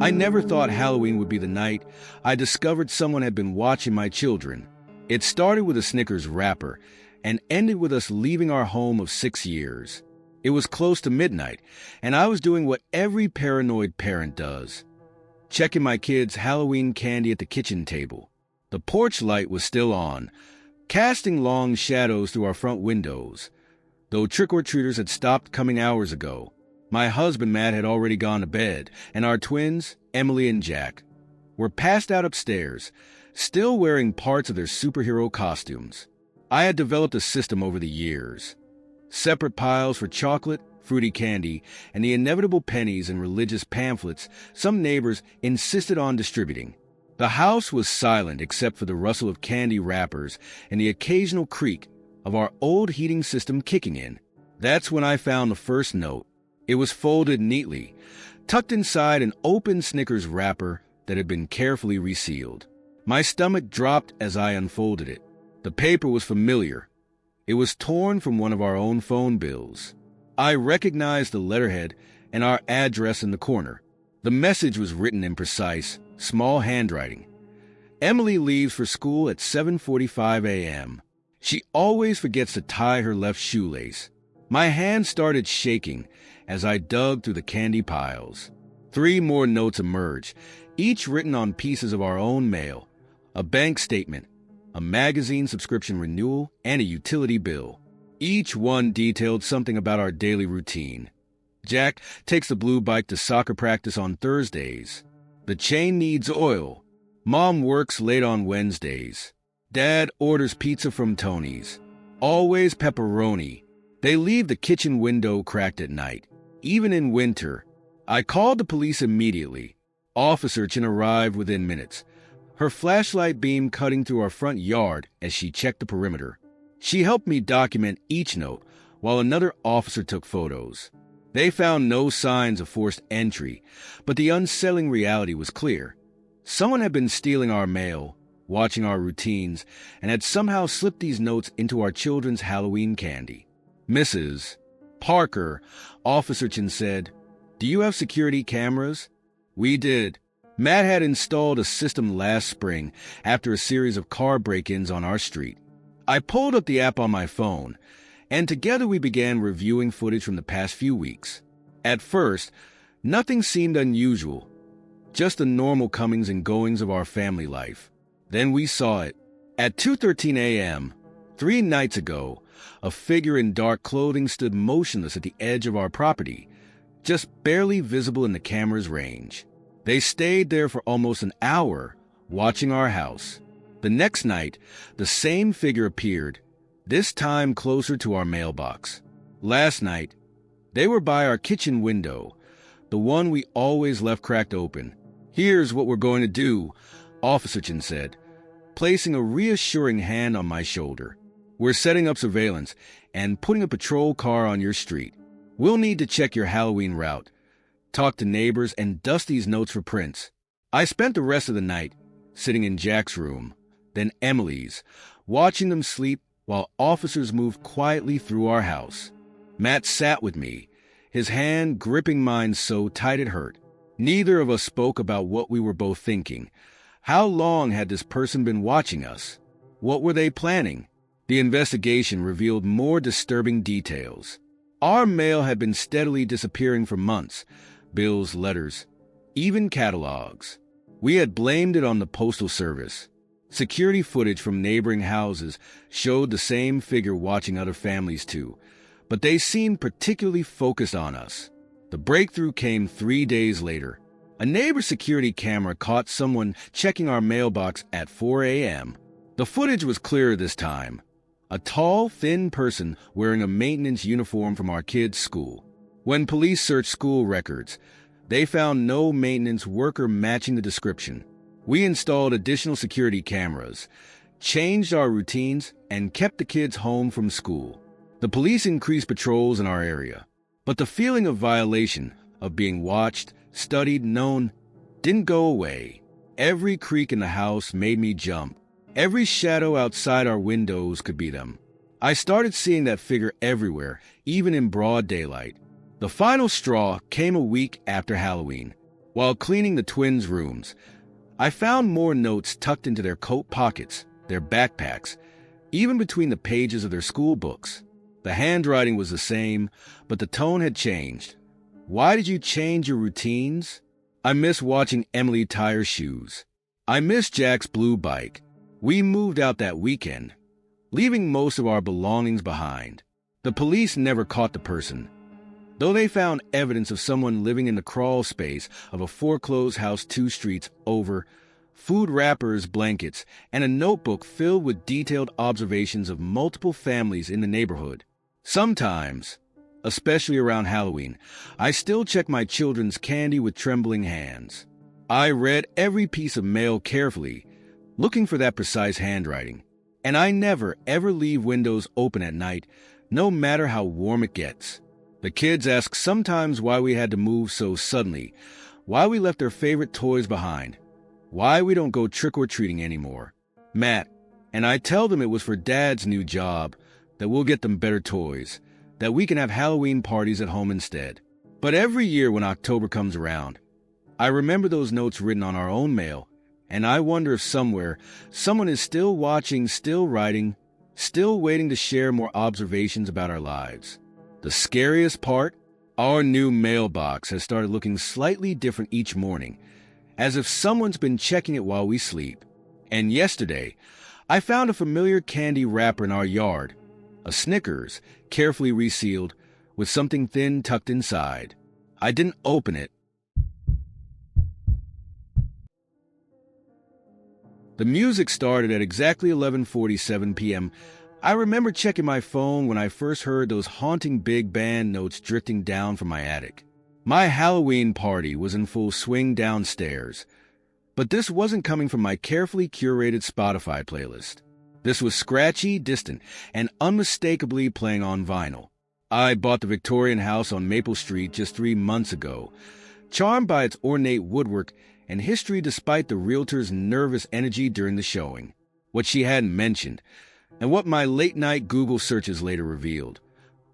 I never thought Halloween would be the night I discovered someone had been watching my children. It started with a Snickers wrapper and ended with us leaving our home of 6 years. It was close to midnight, and I was doing what every paranoid parent does, checking my kids' Halloween candy at the kitchen table. The porch light was still on, casting long shadows through our front windows. Though trick-or-treaters had stopped coming hours ago, my husband, Matt, had already gone to bed, and our twins, Emily and Jack, were passed out upstairs, still wearing parts of their superhero costumes. I had developed a system over the years. Separate piles for chocolate, fruity candy, and the inevitable pennies and religious pamphlets some neighbors insisted on distributing. The house was silent except for the rustle of candy wrappers and the occasional creak of our old heating system kicking in. That's when I found the first note. It was folded neatly, tucked inside an open Snickers wrapper that had been carefully resealed. My stomach dropped as I unfolded it. The paper was familiar. It was torn from one of our own phone bills. I recognized the letterhead and our address in the corner. The message was written in precise, small handwriting. Emily leaves for school at 7:45 a.m. She always forgets to tie her left shoelace. My hand started shaking as I dug through the candy piles. 3 more notes emerged, each written on pieces of our own mail: a bank statement, a magazine subscription renewal, and a utility bill. Each one detailed something about our daily routine. Jack takes the blue bike to soccer practice on Thursdays. The chain needs oil. Mom works late on Wednesdays. Dad orders pizza from Tony's. Always pepperoni. They leave the kitchen window cracked at night. Even in winter. I called the police immediately. Officer Chin arrived within minutes, her flashlight beam cutting through our front yard as she checked the perimeter. She helped me document each note, while another officer took photos. They found no signs of forced entry, but the unsettling reality was clear. Someone had been stealing our mail, watching our routines, and had somehow slipped these notes into our children's Halloween candy. Mrs. Parker, Officer Chin said, "Do you have security cameras?" We did. Matt had installed a system last spring after a series of car break-ins on our street. I pulled up the app on my phone, and together we began reviewing footage from the past few weeks. At first, nothing seemed unusual, just the normal comings and goings of our family life. Then we saw it. At 2:13 a.m., 3 nights ago, a figure in dark clothing stood motionless at the edge of our property, just barely visible in the camera's range. They stayed there for almost an hour, watching our house. The next night, the same figure appeared, this time closer to our mailbox. Last night, they were by our kitchen window, the one we always left cracked open. "Here's what we're going to do," Officer Chin said, placing a reassuring hand on my shoulder. "We're setting up surveillance and putting a patrol car on your street. We'll need to check your Halloween route, talk to neighbors, and dust these notes for prints." I spent the rest of the night sitting in Jack's room, then Emily's, watching them sleep while officers moved quietly through our house. Matt sat with me, his hand gripping mine so tight it hurt. Neither of us spoke about what we were both thinking. How long had this person been watching us? What were they planning? The investigation revealed more disturbing details. Our mail had been steadily disappearing for months. Bills, letters, even catalogs. We had blamed it on the Postal Service. Security footage from neighboring houses showed the same figure watching other families too, but they seemed particularly focused on us. The breakthrough came 3 days later. A neighbor's security camera caught someone checking our mailbox at 4 a.m. The footage was clearer this time. A tall, thin person wearing a maintenance uniform from our kids' school. When police searched school records, they found no maintenance worker matching the description. We installed additional security cameras, changed our routines, and kept the kids home from school. The police increased patrols in our area, but the feeling of violation, of being watched, studied, known, didn't go away. Every creak in the house made me jump. Every shadow outside our windows could be them. I started seeing that figure everywhere, even in broad daylight. The final straw came a week after Halloween. While cleaning the twins' rooms, I found more notes tucked into their coat pockets, their backpacks, even between the pages of their school books. The handwriting was the same, but the tone had changed. Why did you change your routines? I miss watching Emily tie her shoes. I miss Jack's blue bike. We moved out that weekend, leaving most of our belongings behind. The police never caught the person, though they found evidence of someone living in the crawl space of a foreclosed house 2 streets over, food wrappers, blankets, and a notebook filled with detailed observations of multiple families in the neighborhood. Sometimes, especially around Halloween, I still check my children's candy with trembling hands. I read every piece of mail carefully, looking for that precise handwriting. And I never, ever leave windows open at night, no matter how warm it gets. The kids ask sometimes why we had to move so suddenly, why we left their favorite toys behind, why we don't go trick-or-treating anymore. Matt, and I tell them it was for Dad's new job, that we'll get them better toys, that we can have Halloween parties at home instead. But every year when October comes around, I remember those notes written on our own mail, and I wonder if somewhere, someone is still watching, still writing, still waiting to share more observations about our lives. The scariest part? Our new mailbox has started looking slightly different each morning, as if someone's been checking it while we sleep. And yesterday, I found a familiar candy wrapper in our yard, a Snickers, carefully resealed, with something thin tucked inside. I didn't open it. The music started at exactly 11:47 p.m. I remember checking my phone when I first heard those haunting big band notes drifting down from my attic. My Halloween party was in full swing downstairs, but this wasn't coming from my carefully curated Spotify playlist. This was scratchy, distant, and unmistakably playing on vinyl. I bought the Victorian house on Maple Street just 3 months ago, charmed by its ornate woodwork and history despite the realtor's nervous energy during the showing. What she hadn't mentioned, and what my late-night Google searches later revealed,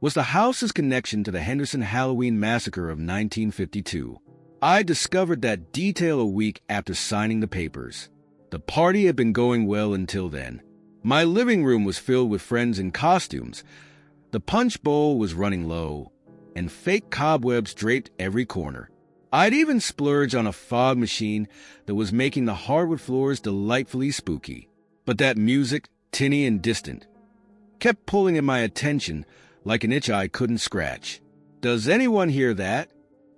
was the house's connection to the Henderson Halloween Massacre of 1952. I discovered that detail a week after signing the papers. The party had been going well until then. My living room was filled with friends in costumes. The punch bowl was running low, and fake cobwebs draped every corner. I'd even splurged on a fog machine that was making the hardwood floors delightfully spooky. But that music, tinny and distant, kept pulling at my attention like an itch I couldn't scratch. "Does anyone hear that?"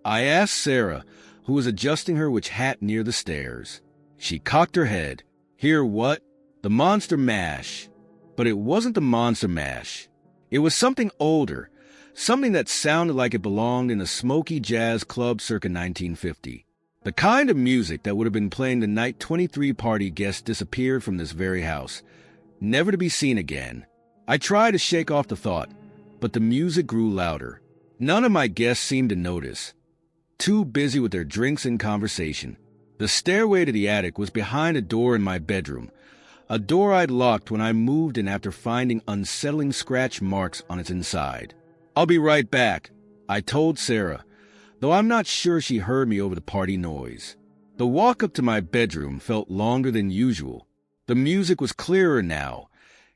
I asked Sarah, who was adjusting her witch hat near the stairs. She cocked her head. "Hear what?" "The Monster Mash." But it wasn't the Monster Mash. It was something older, something that sounded like it belonged in a smoky jazz club circa 1950. The kind of music that would have been playing the night 23 party guests disappeared from this very house, never to be seen again. I tried to shake off the thought, but the music grew louder. None of my guests seemed to notice, too busy with their drinks and conversation. The stairway to the attic was behind a door in my bedroom, a door I'd locked when I moved in after finding unsettling scratch marks on its inside. "I'll be right back," I told Sarah, though I'm not sure she heard me over the party noise. The walk up to my bedroom felt longer than usual. The music was clearer now,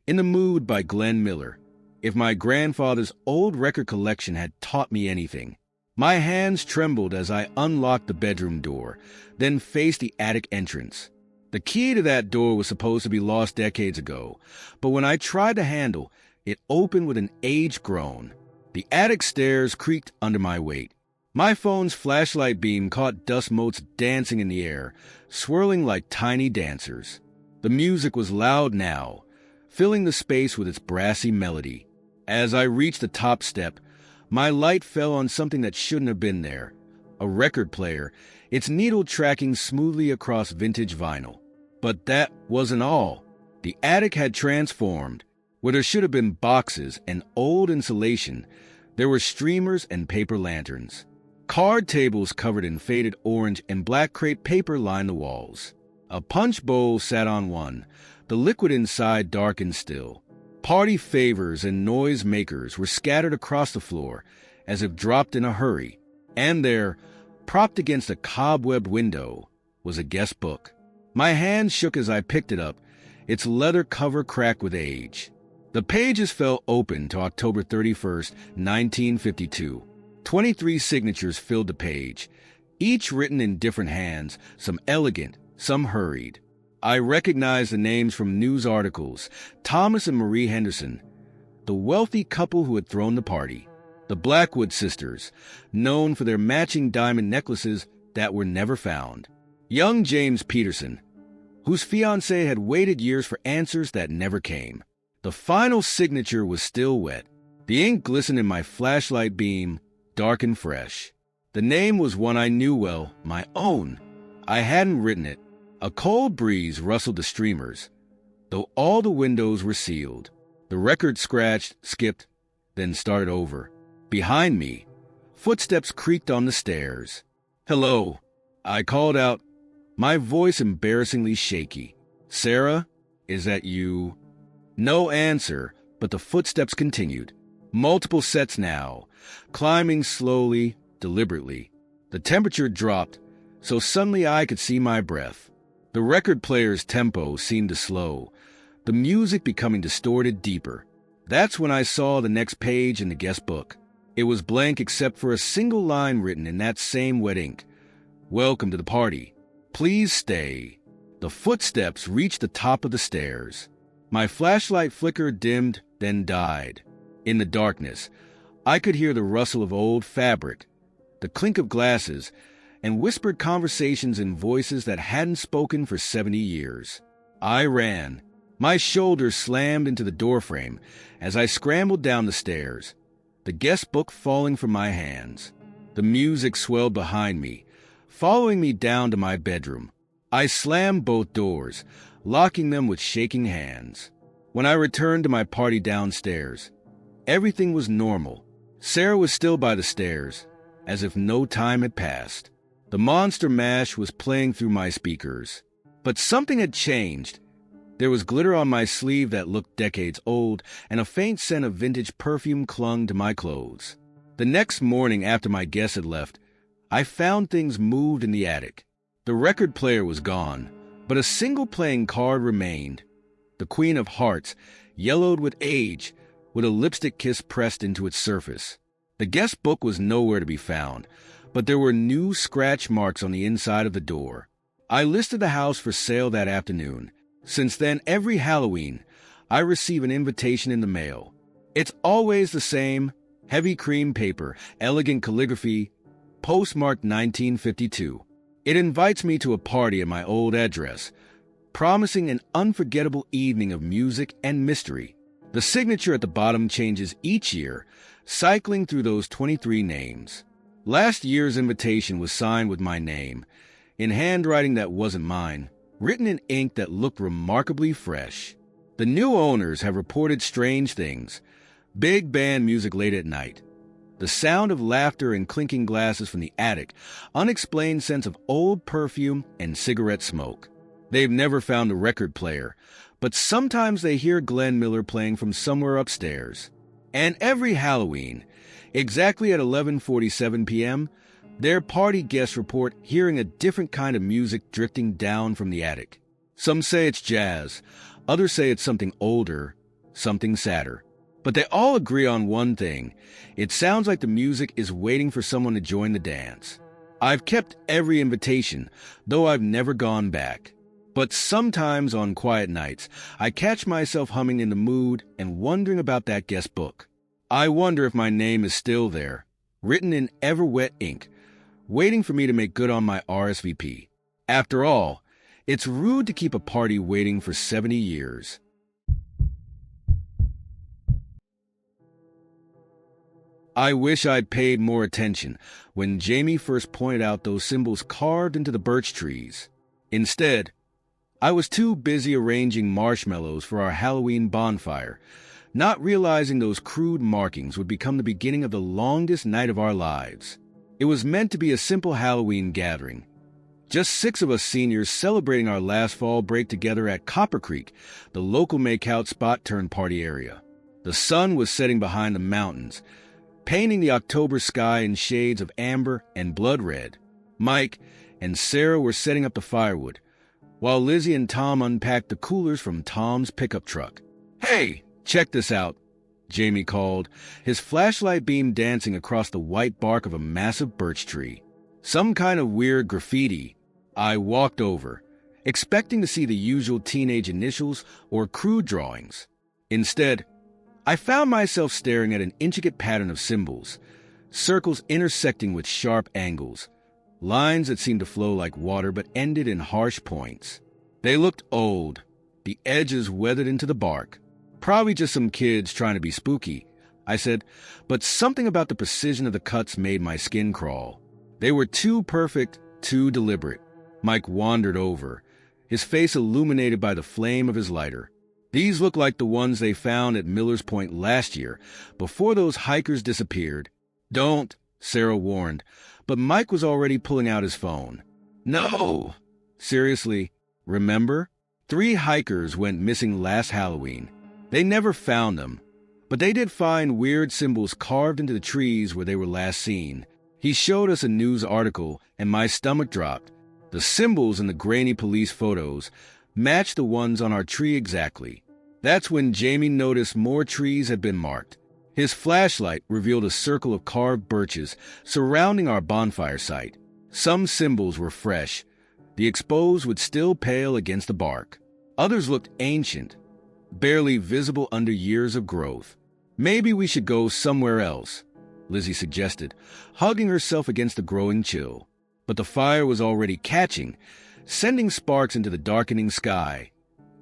In the Mood by Glenn Miller. If my grandfather's old record collection had taught me anything. My hands trembled as I unlocked the bedroom door, then faced the attic entrance. The key to that door was supposed to be lost decades ago, but when I tried the handle, it opened with an aged groan. The attic stairs creaked under my weight. My phone's flashlight beam caught dust motes dancing in the air, swirling like tiny dancers. The music was loud now, filling the space with its brassy melody. As I reached the top step, my light fell on something that shouldn't have been there. A record player, its needle tracking smoothly across vintage vinyl. But that wasn't all. The attic had transformed. Where there should have been boxes and old insulation, there were streamers and paper lanterns. Card tables covered in faded orange and black crepe paper lined the walls. A punch bowl sat on one, the liquid inside dark and still. Party favors and noise makers were scattered across the floor, as if dropped in a hurry. And there, propped against a cobwebbed window, was a guest book. My hand shook as I picked it up, its leather cover cracked with age. The pages fell open to October 31st, 1952. 23 signatures filled the page, each written in different hands, some elegant, some hurried. I recognized the names from news articles: Thomas and Marie Henderson, the wealthy couple who had thrown the party; the Blackwood sisters, known for their matching diamond necklaces that were never found; young James Peterson, whose fiancée had waited years for answers that never came. The final signature was still wet. The ink glistened in my flashlight beam, dark and fresh. The name was one I knew well, my own. I hadn't written it. A cold breeze rustled the streamers, though all the windows were sealed. The record scratched, skipped, then started over. Behind me, footsteps creaked on the stairs. "Hello," I called out, my voice embarrassingly shaky. "Sarah, is that you?" No answer, but the footsteps continued. Multiple sets now, climbing slowly, deliberately. The temperature dropped, so suddenly I could see my breath. The record player's tempo seemed to slow, the music becoming distorted deeper. That's when I saw the next page in the guest book. It was blank except for a single line written in that same wet ink. "Welcome to the party. Please stay." The footsteps reached the top of the stairs. My flashlight flickered, dimmed, then died. In the darkness, I could hear the rustle of old fabric, the clink of glasses, and whispered conversations in voices that hadn't spoken for 70 years. I ran. My shoulders slammed into the doorframe as I scrambled down the stairs, the guest book falling from my hands. The music swelled behind me, following me down to my bedroom. I slammed both doors, locking them with shaking hands. When I returned to my party downstairs, everything was normal. Sarah was still by the stairs, as if no time had passed. The Monster Mash was playing through my speakers. But something had changed. There was glitter on my sleeve that looked decades old, and a faint scent of vintage perfume clung to my clothes. The next morning after my guests had left, I found things moved in the attic. The record player was gone, but a single playing card remained. The Queen of Hearts, yellowed with age, with a lipstick kiss pressed into its surface. The guest book was nowhere to be found, but there were new scratch marks on the inside of the door. I listed the house for sale that afternoon. Since then, every Halloween, I receive an invitation in the mail. It's always the same: heavy cream paper, elegant calligraphy, postmarked 1952. It invites me to a party at my old address, promising an unforgettable evening of music and mystery. The signature at the bottom changes each year, cycling through those 23 names. Last year's invitation was signed with my name, in handwriting that wasn't mine, written in ink that looked remarkably fresh. The new owners have reported strange things: big band music late at night, the sound of laughter and clinking glasses from the attic, unexplained scents of old perfume and cigarette smoke. They've never found a record player, but sometimes they hear Glenn Miller playing from somewhere upstairs. And every Halloween, exactly at 11:47 p.m., their party guests report hearing a different kind of music drifting down from the attic. Some say it's jazz, others say it's something older, something sadder. But they all agree on one thing: it sounds like the music is waiting for someone to join the dance. I've kept every invitation, though I've never gone back. But sometimes on quiet nights, I catch myself humming in the mood and wondering about that guest book. I wonder if my name is still there, written in ever-wet ink, waiting for me to make good on my RSVP. After all, it's rude to keep a party waiting for 70 years. I wish I'd paid more attention when Jamie first pointed out those symbols carved into the birch trees. Instead, I was too busy arranging marshmallows for our Halloween bonfire, not realizing those crude markings would become the beginning of the longest night of our lives. It was meant to be a simple Halloween gathering. Just 6 of us seniors celebrating our last fall break together at Copper Creek, the local make-out spot turned party area. The sun was setting behind the mountains, painting the October sky in shades of amber and blood red. Mike and Sarah were setting up the firewood, while Lizzie and Tom unpacked the coolers from Tom's pickup truck. "Hey, check this out," Jamie called, his flashlight beam dancing across the white bark of a massive birch tree. Some kind of weird graffiti. I walked over, expecting to see the usual teenage initials or crude drawings. Instead, I found myself staring at an intricate pattern of symbols, circles intersecting with sharp angles, lines that seemed to flow like water but ended in harsh points. They looked old, the edges weathered into the bark. "Probably just some kids trying to be spooky," I said, but something about the precision of the cuts made my skin crawl. They were too perfect, too deliberate. Mike wandered over, his face illuminated by the flame of his lighter. "These look like the ones they found at Miller's Point last year, before those hikers disappeared." "Don't," Sarah warned, but Mike was already pulling out his phone. "No! Seriously, remember? 3 hikers went missing last Halloween. They never found them, but they did find weird symbols carved into the trees where they were last seen." He showed us a news article, and my stomach dropped. The symbols in the grainy police photos matched the ones on our tree exactly. That's when Jamie noticed more trees had been marked. His flashlight revealed a circle of carved birches surrounding our bonfire site. Some symbols were fresh. The exposed would still pale against the bark. Others looked ancient, barely visible under years of growth. "Maybe we should go somewhere else," Lizzie suggested, hugging herself against the growing chill. But the fire was already catching, sending sparks into the darkening sky,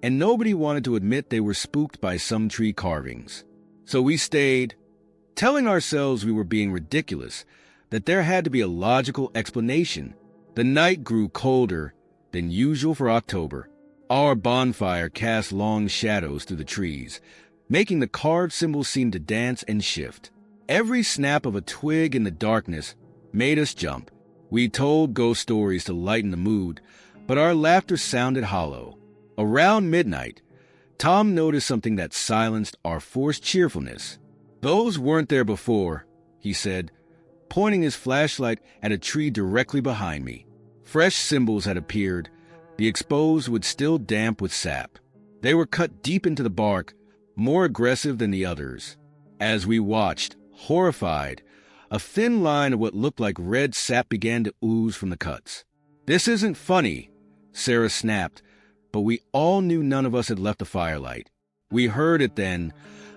and nobody wanted to admit they were spooked by some tree carvings. So we stayed, telling ourselves we were being ridiculous, that there had to be a logical explanation. The night grew colder than usual for October. Our bonfire cast long shadows through the trees, making the carved symbols seem to dance and shift. Every snap of a twig in the darkness made us jump. We told ghost stories to lighten the mood, but our laughter sounded hollow. Around midnight, Tom noticed something that silenced our forced cheerfulness. "Those weren't there before," he said, pointing his flashlight at a tree directly behind me. Fresh symbols had appeared, the exposed wood still damp with sap. They were cut deep into the bark, more aggressive than the others. As we watched, horrified, a thin line of what looked like red sap began to ooze from the cuts. "This isn't funny," Sarah snapped, but we all knew none of us had left the firelight. We heard it then,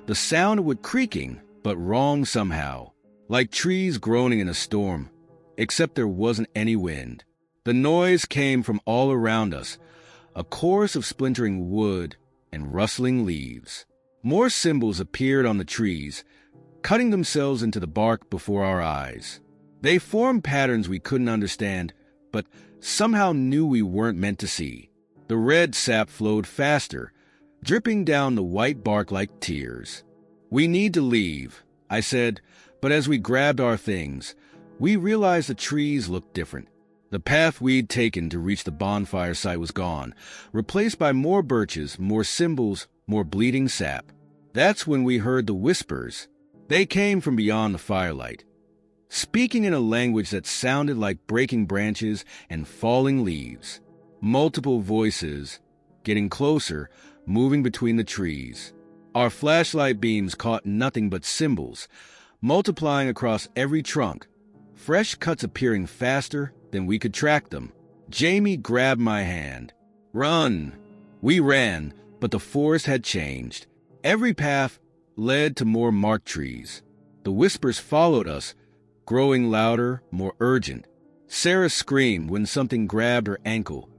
the sound of wood creaking, but wrong somehow, like trees groaning in a storm, except there wasn't any wind. The noise came from all around us, a chorus of splintering wood and rustling leaves. More symbols appeared on the trees, cutting themselves into the bark before our eyes. They formed patterns we couldn't understand, but somehow knew we weren't meant to see. The red sap flowed faster, dripping down the white bark like tears. "We need to leave," I said, but as we grabbed our things, we realized the trees looked different. The path we'd taken to reach the bonfire site was gone, replaced by more birches, more symbols, more bleeding sap. That's when we heard the whispers. They came from beyond the firelight, speaking in a language that sounded like breaking branches and falling leaves. Multiple voices, getting closer, moving between the trees. Our flashlight beams caught nothing but symbols, multiplying across every trunk, fresh cuts appearing faster than we could track them. Jamie grabbed my hand. "Run!" We ran, but the forest had changed. Every path led to more marked trees. The whispers followed us, growing louder, more urgent. Sarah screamed when something grabbed her ankle.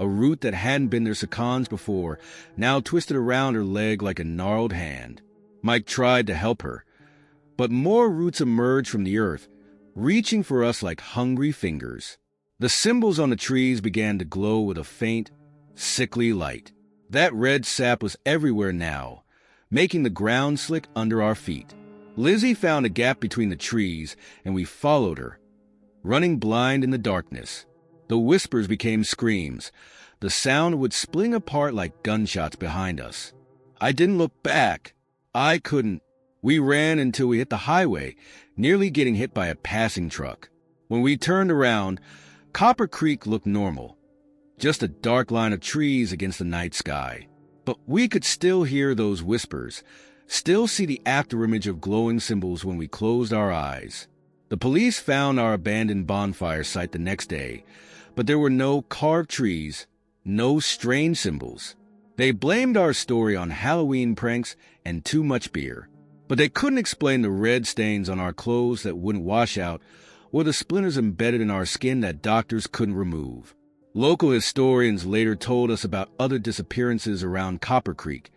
A root that hadn't been their secans before now twisted around her leg like a gnarled hand. Mike tried to help her, but more roots emerged from the earth, reaching for us like hungry fingers. The symbols on the trees began to glow with a faint, sickly light. That red sap was everywhere now, making the ground slick under our feet. Lizzie found a gap between the trees, and we followed her, running blind in the darkness. The whispers became screams. The sound would spling apart like gunshots behind us. I didn't look back. I couldn't. We ran until we hit the highway, nearly getting hit by a passing truck. When we turned around, Copper Creek looked normal, just a dark line of trees against the night sky. But we could still hear those whispers, still see the afterimage of glowing symbols when we closed our eyes. The police found our abandoned bonfire site the next day, but there were no carved trees, no strange symbols. They blamed our story on Halloween pranks and too much beer. But they couldn't explain the red stains on our clothes that wouldn't wash out, or the splinters embedded in our skin that doctors couldn't remove. Local historians later told us about other disappearances around Copper Creek,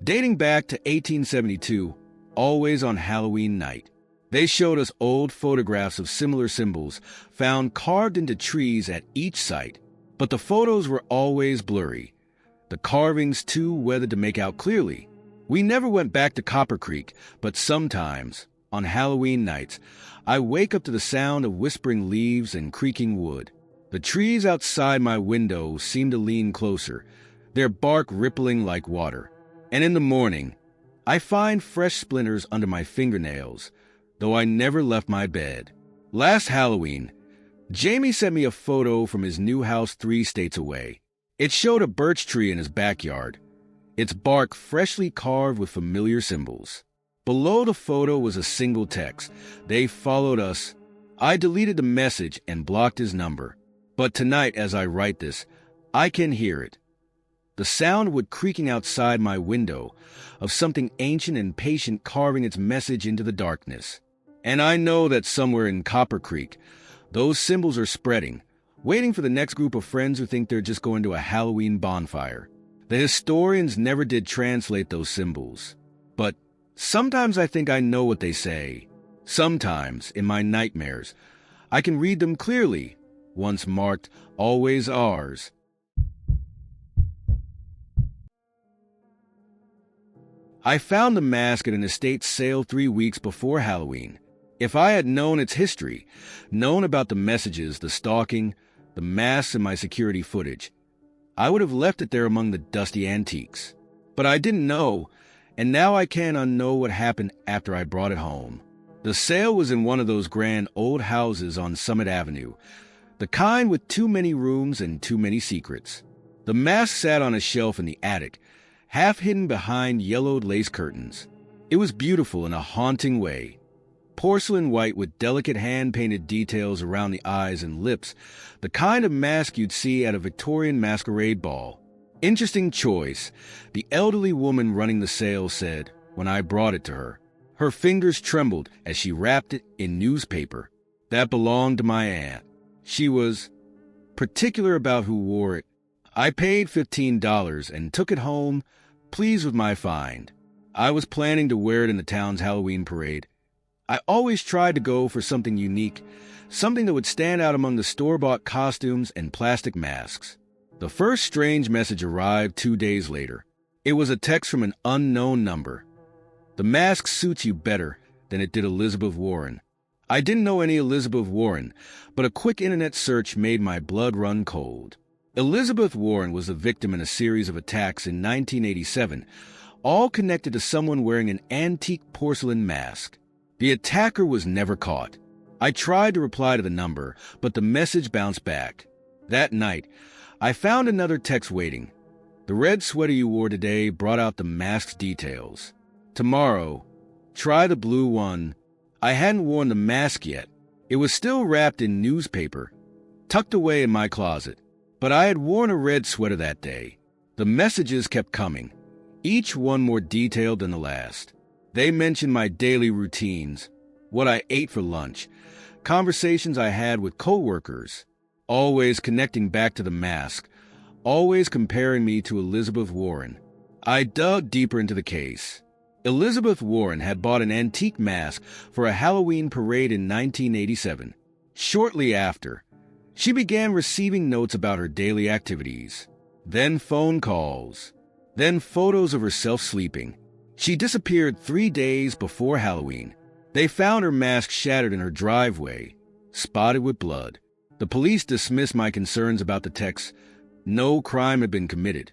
dating back to 1872, always on Halloween night. They showed us old photographs of similar symbols found carved into trees at each site, but the photos were always blurry, the carvings too weathered to make out clearly. We never went back to Copper Creek, but sometimes, on Halloween nights, I wake up to the sound of whispering leaves and creaking wood. The trees outside my window seem to lean closer, their bark rippling like water. And in the morning, I find fresh splinters under my fingernails, though I never left my bed. Last Halloween, Jamie sent me a photo from his new house 3 states away. It showed a birch tree in his backyard, its bark freshly carved with familiar symbols. Below the photo was a single text: "They followed us." I deleted the message and blocked his number. But tonight, as I write this, I can hear it. The sound of wood creaking outside my window, of something ancient and patient carving its message into the darkness. And I know that somewhere in Copper Creek, those symbols are spreading, waiting for the next group of friends who think they're just going to a Halloween bonfire. The historians never did translate those symbols. But sometimes I think I know what they say. Sometimes, in my nightmares, I can read them clearly, once marked, "Always ours." I found the mask at an estate sale 3 weeks before Halloween. If I had known its history, known about the messages, the stalking, the masks in my security footage, I would have left it there among the dusty antiques. But I didn't know, and now I can't unknow what happened after I brought it home. The sale was in one of those grand old houses on Summit Avenue, the kind with too many rooms and too many secrets. The mask sat on a shelf in the attic, half hidden behind yellowed lace curtains. It was beautiful in a haunting way. Porcelain white with delicate hand-painted details around the eyes and lips, the kind of mask you'd see at a Victorian masquerade ball. Interesting choice, the elderly woman running the sale said when I brought it to her. Her fingers trembled as she wrapped it in newspaper. That belonged to my aunt. She was particular about who wore it. I paid $15 and took it home, pleased with my find. I was planning to wear it in the town's Halloween parade. I always tried to go for something unique, something that would stand out among the store-bought costumes and plastic masks. The first strange message arrived 2 days later. It was a text from an unknown number. "The mask suits you better than it did Elizabeth Warren." I didn't know any Elizabeth Warren, but a quick internet search made my blood run cold. Elizabeth Warren was the victim in a series of attacks in 1987, all connected to someone wearing an antique porcelain mask. The attacker was never caught. I tried to reply to the number, but the message bounced back. That night, I found another text waiting. "The red sweater you wore today brought out the mask's details. Tomorrow, try the blue one." I hadn't worn the mask yet. It was still wrapped in newspaper, tucked away in my closet. But I had worn a red sweater that day. The messages kept coming, each one more detailed than the last. They mentioned my daily routines, what I ate for lunch, conversations I had with coworkers, always connecting back to the mask, always comparing me to Elizabeth Warren. I dug deeper into the case. Elizabeth Warren had bought an antique mask for a Halloween parade in 1987. Shortly after, she began receiving notes about her daily activities, then phone calls, then photos of herself sleeping. She disappeared 3 days before Halloween. They found her mask shattered in her driveway, spotted with blood. The police dismissed my concerns about the text. No crime had been committed,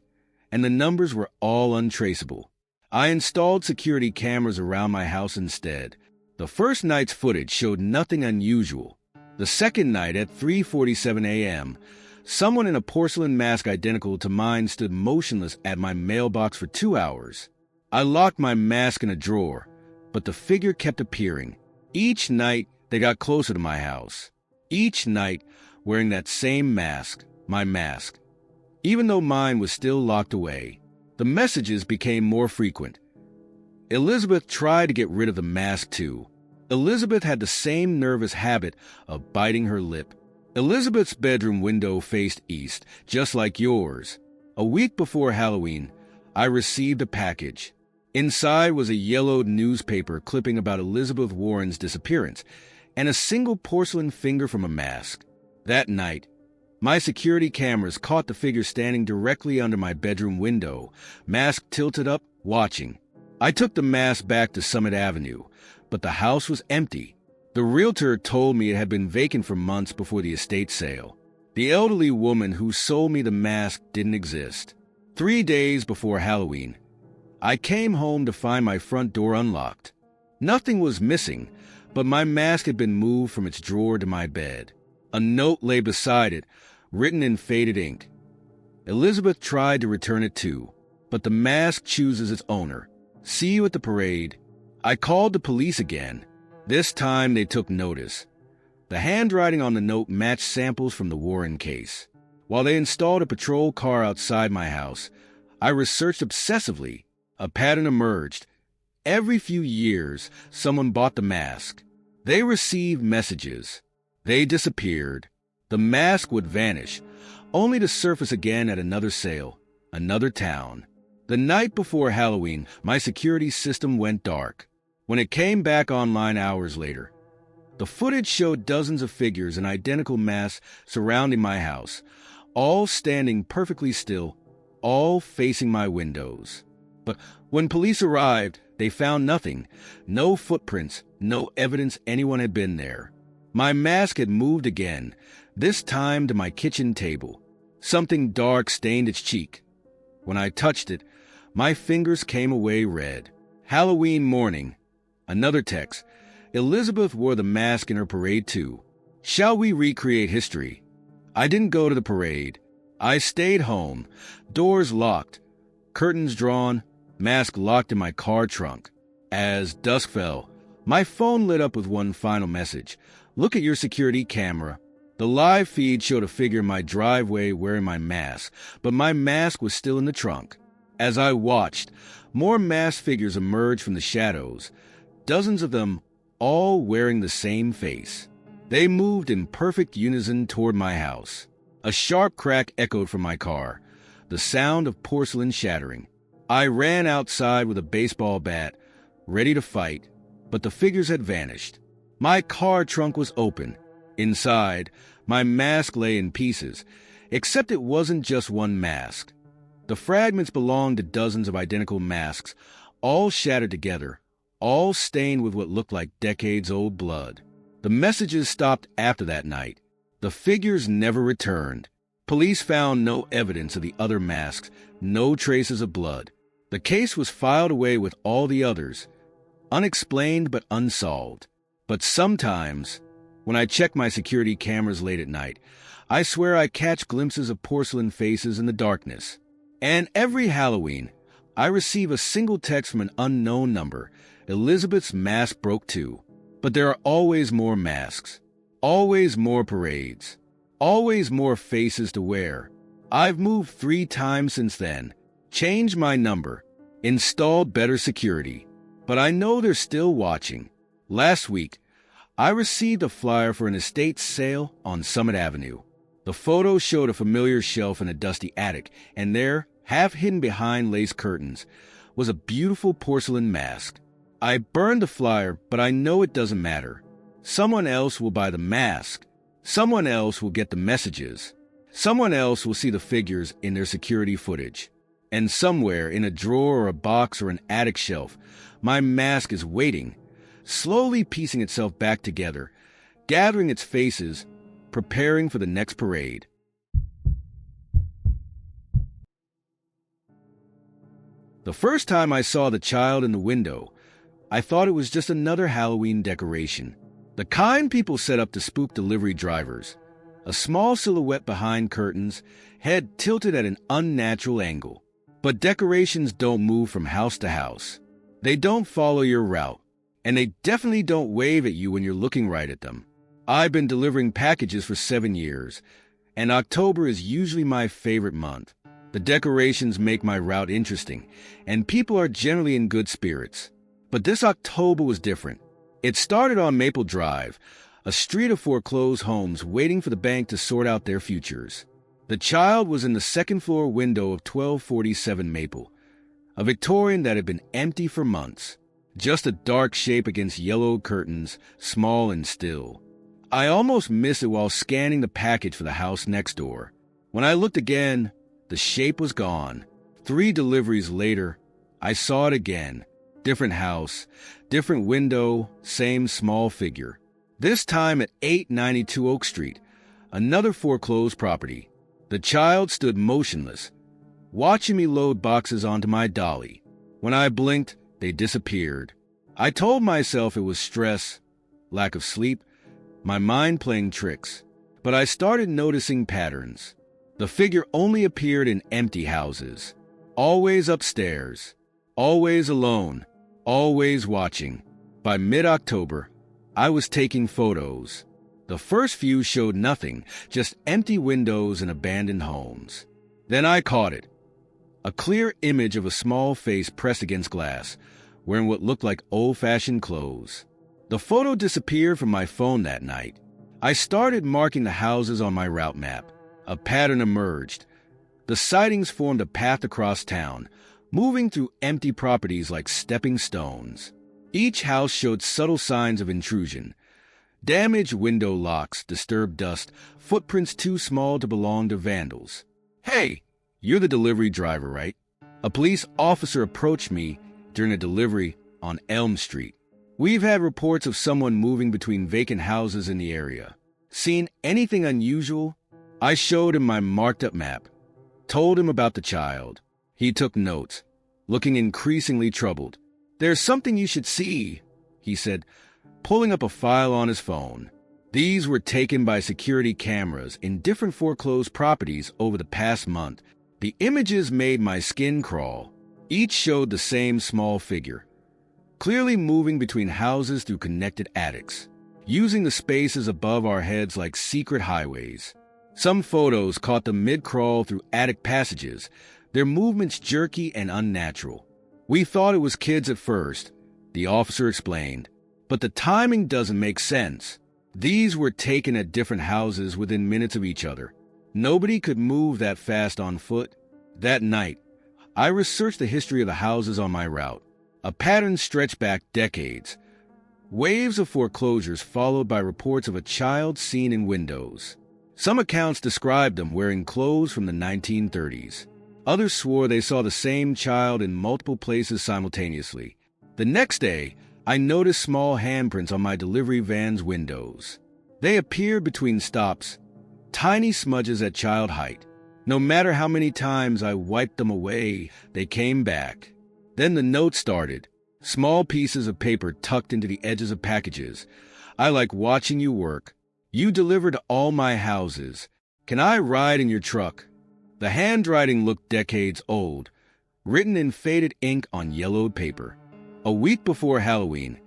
and the numbers were all untraceable. I installed security cameras around my house instead. The first night's footage showed nothing unusual. The second night at 3:47 a.m., someone in a porcelain mask identical to mine stood motionless at my mailbox for 2 hours. I locked my mask in a drawer, but the figure kept appearing. Each night, they got closer to my house. Each night, wearing that same mask, my mask. Even though mine was still locked away, the messages became more frequent. Elizabeth tried to get rid of the mask too. Elizabeth had the same nervous habit of biting her lip. Elizabeth's bedroom window faced east, just like yours. A week before Halloween, I received a package. Inside was a yellowed newspaper clipping about Elizabeth Warren's disappearance, and a single porcelain finger from a mask. That night, my security cameras caught the figure standing directly under my bedroom window, mask tilted up, watching. I took the mask back to Summit Avenue, but the house was empty. The realtor told me it had been vacant for months before the estate sale. The elderly woman who sold me the mask didn't exist. 3 days before Halloween, I came home to find my front door unlocked. Nothing was missing, but my mask had been moved from its drawer to my bed. A note lay beside it, written in faded ink. Elizabeth tried to return it too, but the mask chooses its owner. See you at the parade. I called the police again. This time they took notice. The handwriting on the note matched samples from the Warren case. While they installed a patrol car outside my house, I researched obsessively. A pattern emerged. Every few years, someone bought the mask. They received messages. They disappeared. The mask would vanish, only to surface again at another sale, another town. The night before Halloween, my security system went dark. When it came back online hours later, the footage showed dozens of figures in identical masks surrounding my house, all standing perfectly still, all facing my windows. But when police arrived, they found nothing. No footprints, no evidence anyone had been there. My mask had moved again, this time to my kitchen table. Something dark stained its cheek. When I touched it, my fingers came away red. Halloween morning. Another text. Elizabeth wore the mask in her parade too. Shall we recreate history? I didn't go to the parade. I stayed home, doors locked, curtains drawn, mask locked in my car trunk. As dusk fell, my phone lit up with one final message. Look at your security camera. The live feed showed a figure in my driveway wearing my mask, but my mask was still in the trunk. As I watched, more masked figures emerged from the shadows, dozens of them all wearing the same face. They moved in perfect unison toward my house. A sharp crack echoed from my car, the sound of porcelain shattering. I ran outside with a baseball bat, ready to fight, but the figures had vanished. My car trunk was open. Inside, my mask lay in pieces, except it wasn't just one mask. The fragments belonged to dozens of identical masks, all shattered together, all stained with what looked like decades-old blood. The messages stopped after that night. The figures never returned. Police found no evidence of the other masks, no traces of blood. The case was filed away with all the others, unexplained but unsolved. But sometimes, when I check my security cameras late at night, I swear I catch glimpses of porcelain faces in the darkness. And every Halloween, I receive a single text from an unknown number. Elizabeth's mask broke too. But there are always more masks, always more parades, always more faces to wear. I've moved 3 times since then, changed my number, installed better security. But I know they're still watching. Last week, I received a flyer for an estate sale on Summit Avenue. The photo showed a familiar shelf in a dusty attic, and there, half hidden behind lace curtains, was a beautiful porcelain mask. I burned the flyer, but I know it doesn't matter. Someone else will buy the mask. Someone else will get the messages. Someone else will see the figures in their security footage. And somewhere in a drawer or a box or an attic shelf, my mask is waiting, slowly piecing itself back together, gathering its faces, preparing for the next parade. The first time I saw the child in the window, I thought it was just another Halloween decoration. The kind people set up to spook delivery drivers. A small silhouette behind curtains, head tilted at an unnatural angle. But decorations don't move from house to house. They don't follow your route, and they definitely don't wave at you when you're looking right at them. I've been delivering packages for 7 years, and October is usually my favorite month. The decorations make my route interesting, and people are generally in good spirits. But this October was different. It started on Maple Drive, a street of foreclosed homes waiting for the bank to sort out their futures. The child was in the second-floor window of 1247 Maple, a Victorian that had been empty for months. Just a dark shape against yellowed curtains, small and still. I almost missed it while scanning the package for the house next door. When I looked again, the shape was gone. 3 deliveries later, I saw it again. Different house, different window, same small figure. This time at 892 Oak Street, another foreclosed property. The child stood motionless, watching me load boxes onto my dolly. When I blinked, they disappeared. I told myself it was stress, lack of sleep, my mind playing tricks. But I started noticing patterns. The figure only appeared in empty houses. Always upstairs. Always alone. Always watching. By mid-October, I was taking photos. The first few showed nothing, just empty windows and abandoned homes. Then I caught it. A clear image of a small face pressed against glass, wearing what looked like old-fashioned clothes. The photo disappeared from my phone that night. I started marking the houses on my route map. A pattern emerged. The sightings formed a path across town, moving through empty properties like stepping stones. Each house showed subtle signs of intrusion. Damaged window locks, disturbed dust, footprints too small to belong to vandals. "Hey, you're the delivery driver, right?" A police officer approached me during a delivery on Elm Street. "We've had reports of someone moving between vacant houses in the area. Seen anything unusual?" I showed him my marked-up map, told him about the child. He took notes, looking increasingly troubled. "There's something you should see," he said, pulling up a file on his phone. These were taken by security cameras in different foreclosed properties over the past month. The images made my skin crawl. Each showed the same small figure, clearly moving between houses through connected attics, using the spaces above our heads like secret highways. Some photos caught them mid-crawl through attic passages, their movements jerky and unnatural. "We thought it was kids at first," the officer explained. "But the timing doesn't make sense. These were taken at different houses within minutes of each other. Nobody could move that fast on foot." That night, I researched the history of the houses on my route. A pattern stretched back decades. Waves of foreclosures followed by reports of a child seen in windows. Some accounts described them wearing clothes from the 1930s. Others swore they saw the same child in multiple places simultaneously. The next day, I noticed small handprints on my delivery van's windows. They appeared between stops, tiny smudges at child height. No matter how many times I wiped them away, they came back. Then the notes started, small pieces of paper tucked into the edges of packages. "I like watching you work. You deliver to all my houses. Can I ride in your truck?" The handwriting looked decades old, written in faded ink on yellowed paper. A week before Halloween,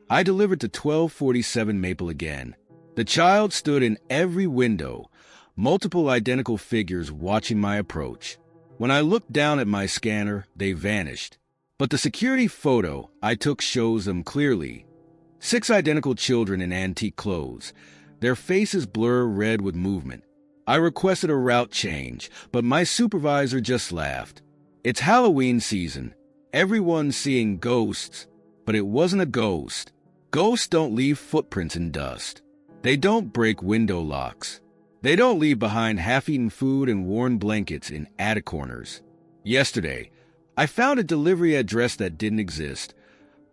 I delivered to 1247 Maple again. The child stood in every window, multiple identical figures watching my approach. When I looked down at my scanner, they vanished. But the security photo I took shows them clearly. 6 identical children in antique clothes, their faces blur red with movement. I requested a route change, but my supervisor just laughed. "It's Halloween season. Everyone's seeing ghosts." But it wasn't a ghost. Ghosts don't leave footprints in dust. They don't break window locks. They don't leave behind half-eaten food and worn blankets in attic corners. Yesterday, I found a delivery address that didn't exist,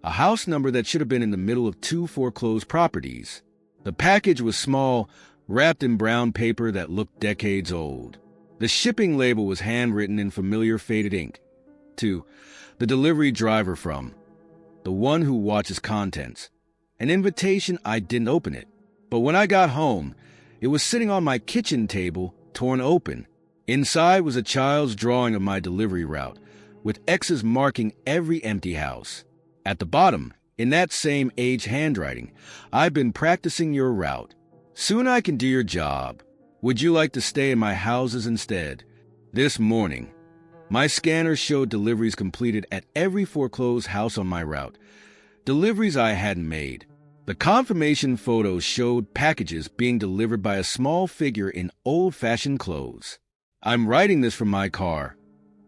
a house number that should have been in the middle of 2 foreclosed properties. The package was small, wrapped in brown paper that looked decades old. The shipping label was handwritten in familiar faded ink. To the delivery driver from, the one who watches contents. An invitation. I didn't open it. But when I got home, it was sitting on my kitchen table, torn open. Inside was a child's drawing of my delivery route, with X's marking every empty house. At the bottom, in that same age handwriting, "I've been practicing your route. Soon I can do your job. Would you like to stay in my houses instead?" This morning, my scanner showed deliveries completed at every foreclosed house on my route. Deliveries I hadn't made. The confirmation photos showed packages being delivered by a small figure in old-fashioned clothes. I'm writing this from my car,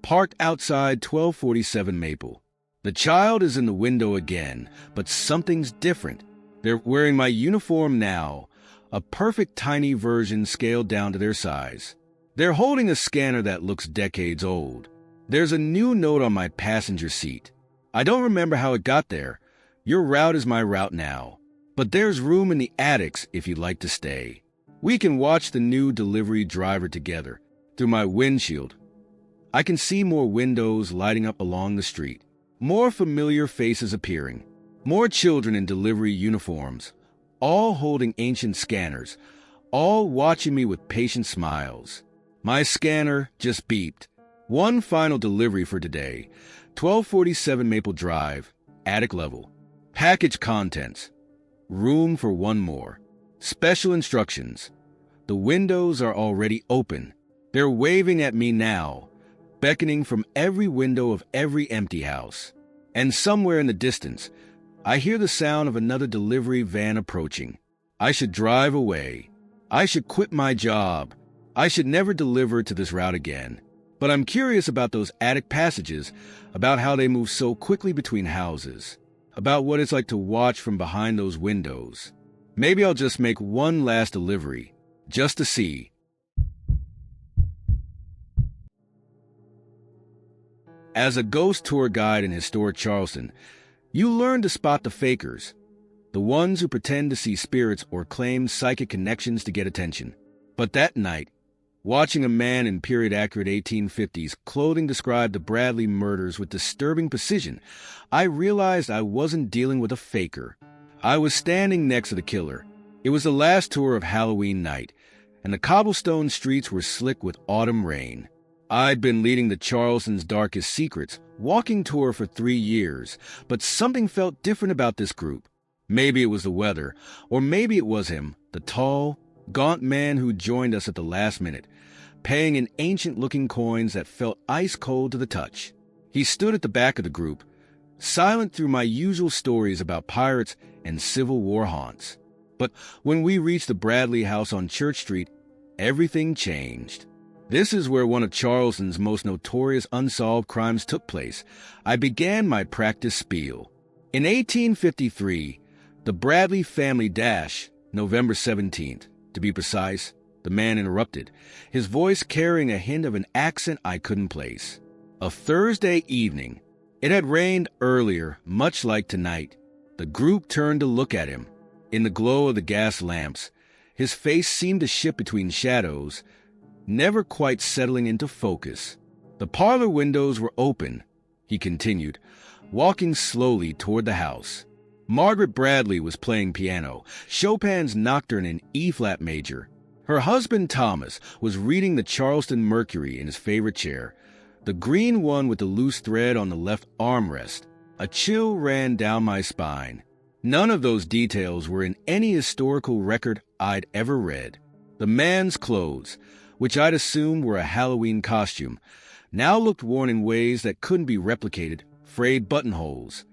parked outside 1247 Maple. The child is in the window again, but something's different. They're wearing my uniform now, a perfect tiny version scaled down to their size. They're holding a scanner that looks decades old. There's a new note on my passenger seat. "I don't remember how it got there. Your route is my route now. But there's room in the attics if you'd like to stay. We can watch the new delivery driver together. Through my windshield, I can see more windows lighting up along the street, more familiar faces appearing, more children in delivery uniforms, all holding ancient scanners, all watching me with patient smiles. My scanner just beeped. One final delivery for today, 1247 Maple Drive, attic level. Package contents. Room for one more. Special instructions. The windows are already open. They're waving at me now, beckoning from every window of every empty house. And somewhere in the distance, I hear the sound of another delivery van approaching. I should drive away. I should quit my job. I should never deliver to this route again. But I'm curious about those attic passages, about how they move so quickly between houses, about what it's like to watch from behind those windows. Maybe I'll just make one last delivery, just to see. As a ghost tour guide in historic Charleston, you learn to spot the fakers, the ones who pretend to see spirits or claim psychic connections to get attention. But that night, watching a man in period-accurate 1850s clothing describe the Bradley murders with disturbing precision, I realized I wasn't dealing with a faker. I was standing next to the killer. It was the last tour of Halloween night, and the cobblestone streets were slick with autumn rain. I'd been leading the Charleston's Darkest Secrets walking tour for 3 years, but something felt different about this group. Maybe it was the weather, or maybe it was him, the tall, gaunt man who joined us at the last minute, paying in ancient-looking coins that felt ice-cold to the touch. He stood at the back of the group, silent through my usual stories about pirates and Civil War haunts. But when we reached the Bradley house on Church Street, everything changed. This is where one of Charleston's most notorious unsolved crimes took place. I began my practice spiel. In 1853, the Bradley family November 17th, to be precise, the man interrupted, his voice carrying a hint of an accent I couldn't place. A Thursday evening. It had rained earlier, much like tonight. The group turned to look at him. In the glow of the gas lamps, his face seemed to shift between shadows, never quite settling into focus. The parlor windows were open, he continued, walking slowly toward the house. Margaret Bradley was playing piano, Chopin's Nocturne in E-flat major. Her husband Thomas was reading the Charleston Mercury in his favorite chair, the green one with the loose thread on the left armrest. A chill ran down my spine. None of those details were in any historical record I'd ever read. The man's clothes, which I'd assumed were a Halloween costume, now looked worn in ways that couldn't be replicated. Frayed buttonholes,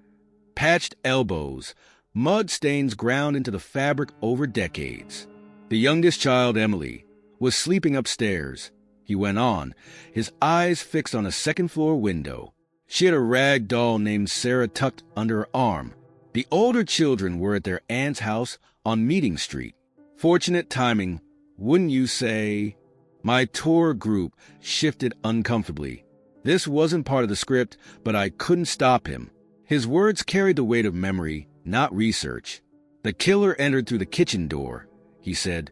patched elbows, mud stains ground into the fabric over decades. The youngest child, Emily, was sleeping upstairs. He went on, his eyes fixed on a second-floor window. She had a rag doll named Sarah tucked under her arm. The older children were at their aunt's house on Meeting Street. Fortunate timing, wouldn't you say? My tour group shifted uncomfortably. This wasn't part of the script, but I couldn't stop him. His words carried the weight of memory, not research. The killer entered through the kitchen door, he said,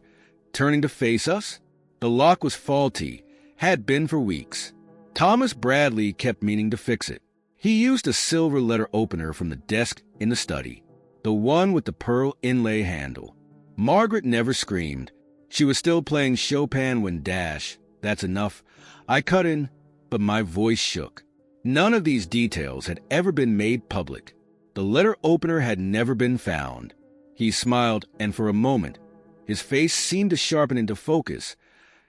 turning to face us. The lock was faulty, had been for weeks. Thomas Bradley kept meaning to fix it. He used a silver letter opener from the desk in the study. the one with the pearl inlay handle. Margaret never screamed. She was still playing Chopin when dash. That's enough. I cut in, but my voice shook. None of these details had ever been made public. The letter opener had never been found. He smiled, and for a moment, his face seemed to sharpen into focus.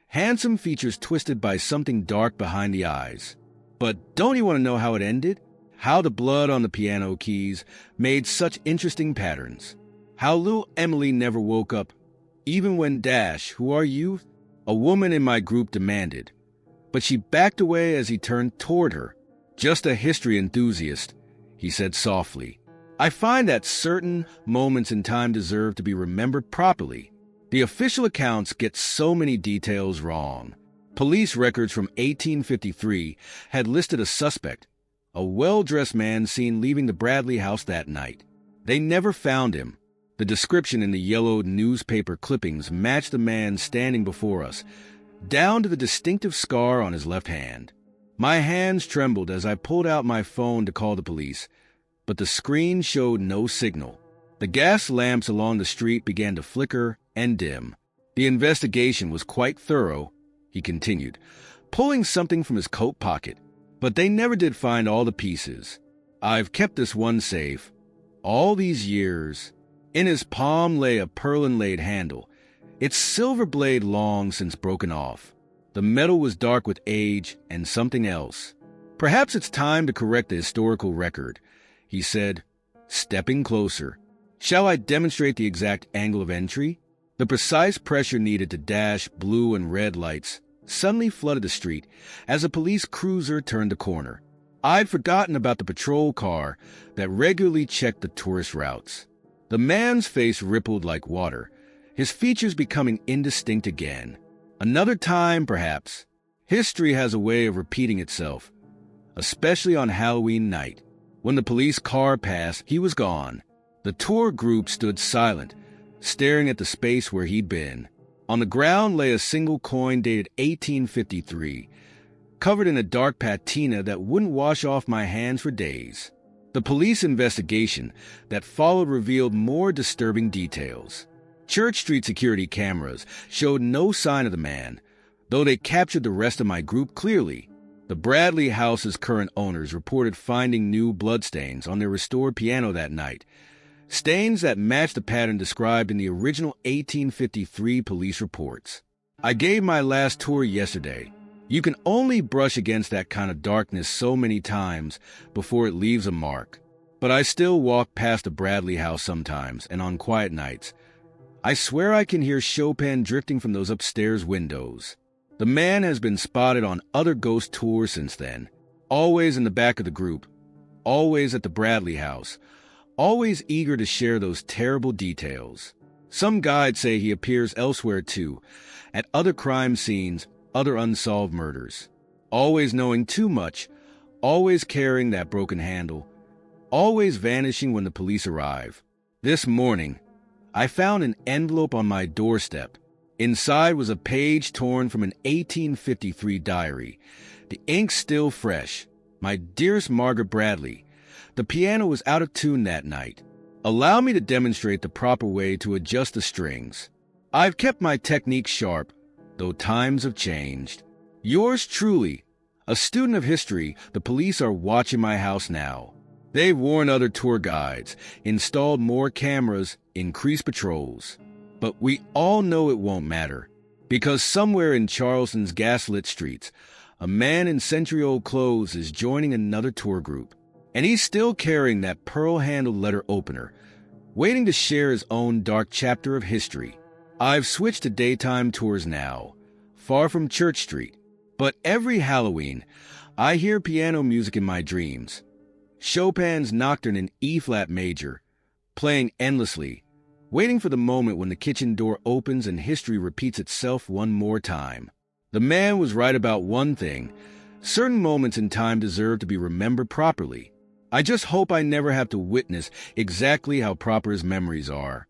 Handsome features twisted by something dark behind the eyes. But don't you want to know how it ended? How the blood on the piano keys made such interesting patterns. How little Emily never woke up, even when Dash, who are you? A woman in my group demanded. But she backed away as he turned toward her. Just a history enthusiast, he said softly. I find that certain moments in time deserve to be remembered properly. The official accounts get so many details wrong. Police records from 1853 had listed a suspect, a well-dressed man seen leaving the Bradley house that night. They never found him. The description in the yellowed newspaper clippings matched the man standing before us, down to the distinctive scar on his left hand. My hands trembled as I pulled out my phone to call the police, but the screen showed no signal. The gas lamps along the street began to flicker and dim. The investigation was quite thorough, he continued, pulling something from his coat pocket, but they never did find all the pieces. I've kept this one safe. All these years. In his palm lay a pearl-inlaid handle, its silver blade long since broken off. The metal was dark with age and something else. Perhaps it's time to correct the historical record, he said, stepping closer. Shall I demonstrate the exact angle of entry? The precise pressure needed to dash blue and red lights suddenly flooded the street as a police cruiser turned the corner. I'd forgotten about the patrol car that regularly checked the tourist routes. The man's face rippled like water, his features becoming indistinct again. Another time, perhaps. History has a way of repeating itself, especially on Halloween night. When the police car passed, he was gone. The tour group stood silent, staring at the space where he'd been. On the ground lay a single coin dated 1853, covered in a dark patina that wouldn't wash off my hands for days. The police investigation that followed revealed more disturbing details. Church Street security cameras showed no sign of the man, though they captured the rest of my group clearly. The Bradley house's current owners reported finding new bloodstains on their restored piano that night, stains that matched the pattern described in the original 1853 police reports. I gave my last tour yesterday. You can only brush against that kind of darkness so many times before it leaves a mark. But I still walk past the Bradley house sometimes, and on quiet nights, I swear I can hear Chopin drifting from those upstairs windows. The man has been spotted on other ghost tours since then, always in the back of the group, always at the Bradley house, always eager to share those terrible details. Some guides say he appears elsewhere too, at other crime scenes, other unsolved murders. Always knowing too much, always carrying that broken handle, always vanishing when the police arrive. This morning, I found an envelope on my doorstep. Inside was a page torn from an 1853 diary, the ink still fresh. My dearest Margaret Bradley, the piano was out of tune that night. Allow me to demonstrate the proper way to adjust the strings. I've kept my technique sharp, though times have changed. Yours truly, a student of history. The police are watching my house now. They've warned other tour guides, installed more cameras, increased patrols. But we all know it won't matter, because somewhere in Charleston's gaslit streets, a man in century-old clothes is joining another tour group. And he's still carrying that pearl-handled letter opener, waiting to share his own dark chapter of history. I've switched to daytime tours now, far from Church Street. But every Halloween, I hear piano music in my dreams. Chopin's Nocturne in E-flat major, playing endlessly, waiting for the moment when the kitchen door opens and history repeats itself one more time. The man was right about one thing. Certain moments in time deserve to be remembered properly. I just hope I never have to witness exactly how proper his memories are.